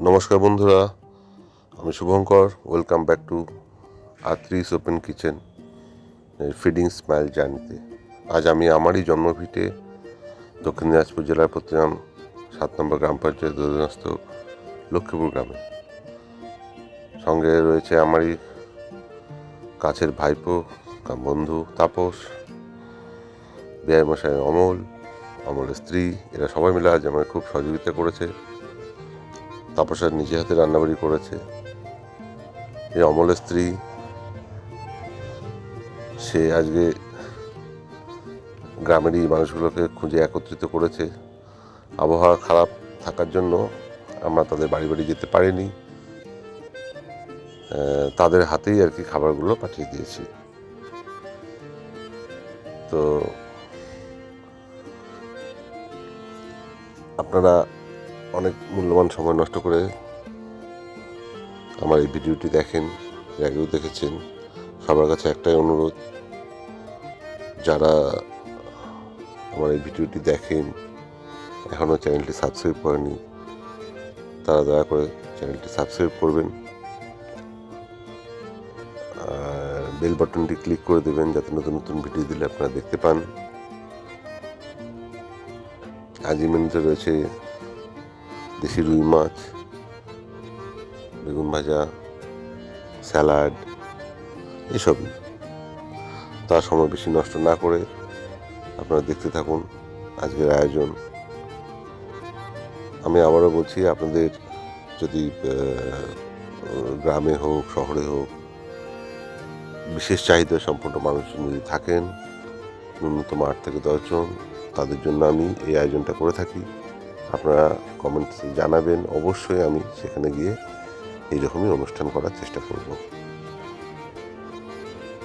নমস্কার বন্ধুরা, আমি Shubhankar. Welcome back to Atri's open kitchen feeding smile জার্নিতে। আজ আমি আমারই জন্মভিটে দক্ষিণ দিনাজপুর জেলার প্রতিগ্রাম 7 নম্বর গ্রাম পঞ্চায়েত অধীনস্থ লক্ষ্মীপুর গ্রামে। সঙ্গে রয়েছে আমারই কাছের ভাইপো বন্ধু তাপস, বেয়াইমশাই অমলের স্ত্রী। এরা সবাই মিলে আজ আমাকে খুব সহযোগিতা করেছে। তাপসের নিজে হাতে রান্নাবাড়ি করেছে। এই অমলের স্ত্রী, সে আজকে গ্রামেরই মানুষগুলোকে খুঁজে একত্রিত করেছে। আবহাওয়া খারাপ থাকার জন্য আমরা তাদের বাড়ি বাড়ি যেতে পারিনি, তাদের হাতেই আর কি খাবারগুলো পাঠিয়ে দিয়েছি। তো আপনারা অনেক মূল্যবান সময় নষ্ট করে আমার এই ভিডিওটি দেখেন, এর আগেও দেখেছেন। সবার কাছে একটাই অনুরোধ, যারা আমার এই ভিডিওটি দেখেন এখনও চ্যানেলটি সাবস্ক্রাইব করেনি, তারা দয়া করে চ্যানেলটি সাবস্ক্রাইব করবেন, আর বেল বাটনটি ক্লিক করে দেবেন যাতে নতুন নতুন ভিডিও দিলে আপনারা দেখতে পান। আজ মেনুতে রয়েছে দেশি রুই মাছ, বেগুন ভাজা, স্যালাড, এসবই। তার সময় বেশি নষ্ট না করে আপনারা দেখতে থাকুন আজকের আয়োজন। আমি আবারও বলছি, আপনাদের যদি গ্রামে হোক শহরে হোক বিশেষ চাহিদা সম্পন্ন মানুষজন যদি থাকেন, ন্যূনতম 8 থেকে 10 জন, তাদের জন্য আমি এই আয়োজনটা করে থাকি। আপনারা কমেন্টসে জানাবেন, অবশ্যই আমি সেখানে গিয়ে এইরকমই অনুষ্ঠান করার চেষ্টা করব।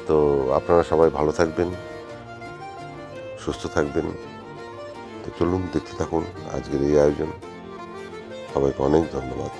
তো আপনারা সবাই ভালো থাকবেন, সুস্থ থাকবেন। তো চলুন দেখতে থাকুন আজকের এই আয়োজন। সবাইকে অনেক ধন্যবাদ।